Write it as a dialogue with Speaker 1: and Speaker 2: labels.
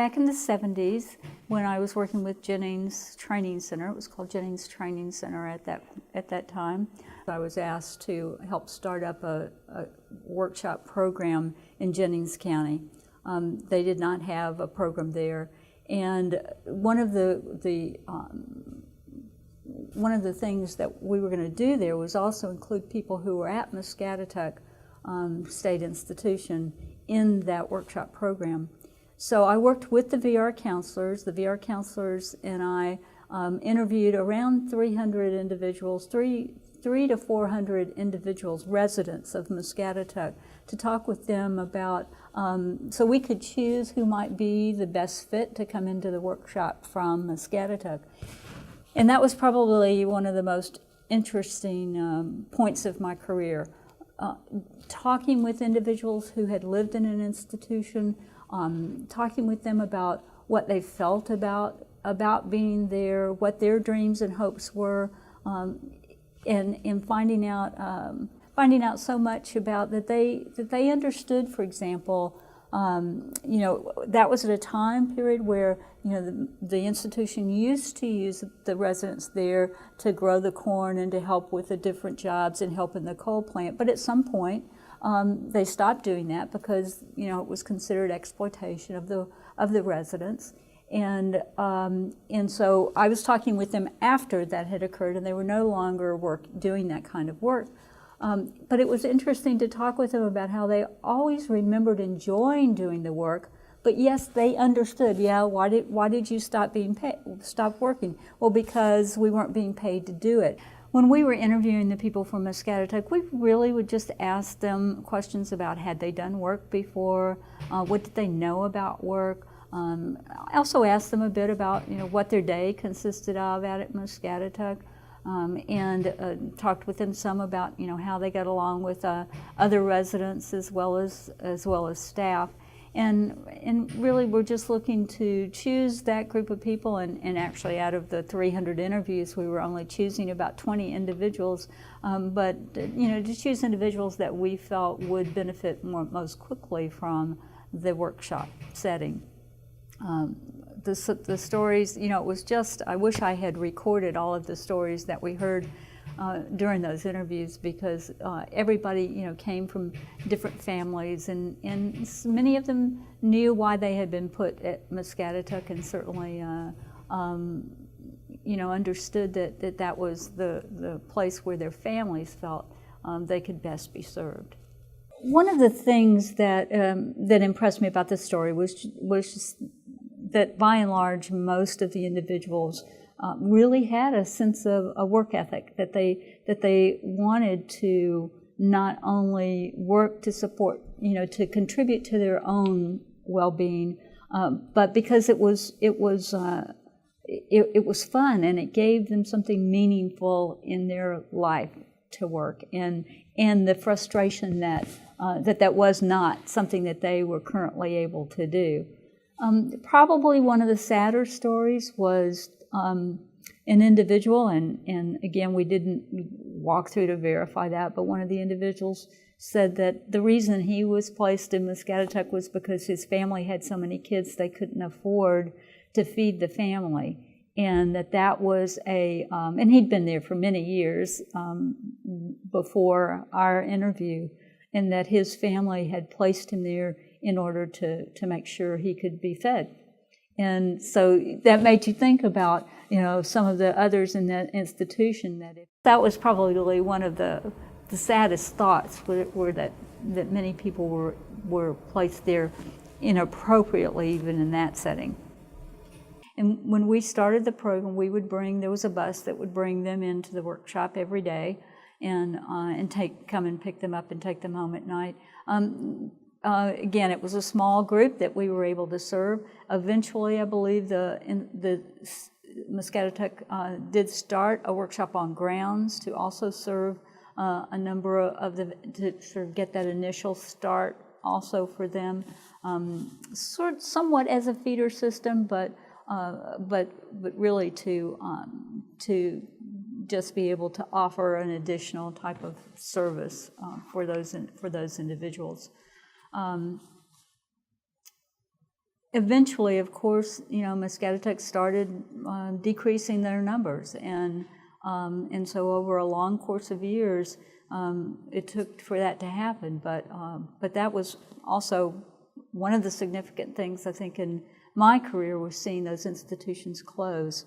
Speaker 1: back in the 70s, when I was working with Jennings Training Center, it was called Jennings Training Center at that time, I was asked to help start up a workshop program in Jennings County. They did not have a program there, and one of the things that we were going to do there was also include people who were at Muscatatuck State Institution in that workshop program. So I worked with the VR counselors. The VR counselors and I interviewed around 300 individuals, 300 to 400 individuals, residents of Muscatatuck, to talk with them about, so we could choose who might be the best fit to come into the workshop from Muscatatuck. And that was probably one of the most interesting points of my career. Talking with individuals who had lived in an institution, talking with them about what they felt about being there, what their dreams and hopes were, and finding out so much about that they understood, for example, that was at a time period where the institution used to use the residents there to grow the corn and to help with the different jobs and help in the coal plant. But at some point, they stopped doing that because it was considered exploitation of the residents. And so I was talking with them after that had occurred, and they were no longer doing that kind of work. But it was interesting to talk with them about how they always remembered enjoying doing the work, but yes, they understood, why did you stop working? Well, because we weren't being paid to do it. When we were interviewing the people from Muscatatuck, we really would just ask them questions about had they done work before, what did they know about work. I also asked them a bit about what their day consisted of out at Muscatatuck. And talked with them some about how they got along with other residents as well as staff, and really we're just looking to choose that group of people, and actually out of the 300 interviews we were only choosing about 20 individuals, but to choose individuals that we felt would benefit most quickly from the workshop setting. The stories, it was just, I wish I had recorded all of the stories that we heard during those interviews, because everybody, came from different families, and many of them knew why they had been put at Muscatatuck, and certainly, understood that was the place where their families felt they could best be served. One of the things that impressed me about this story was just that by and large, most of the individuals really had a sense of a work ethic, that they wanted to not only work to support, to contribute to their own well-being, but because it was fun, and it gave them something meaningful in their life to work, and the frustration that was not something that they were currently able to do. Probably one of the sadder stories was an individual, and again, we didn't walk through to verify that, but one of the individuals said that the reason he was placed in Muscatatuck was because his family had so many kids they couldn't afford to feed the family, and that was and he'd been there for many years before our interview, and that his family had placed him there in order to make sure he could be fed. And so that made you think about, some of the others in that institution. That was probably one of the saddest thoughts, were that many people were placed there inappropriately, even in that setting. And when we started the program, there was a bus that would bring them into the workshop every day, and come and pick them up and take them home at night. Again, it was a small group that we were able to serve. Eventually, I believe the Muscatatuck did start a workshop on grounds to also serve a number to sort of get that initial start also for them, somewhat as a feeder system, but really to just be able to offer an additional type of service for those individuals. Eventually, of course, you know, Muscatatuck started decreasing their numbers, and so over a long course of years, it took for that to happen. But that was also one of the significant things, I think, in my career, was seeing those institutions close.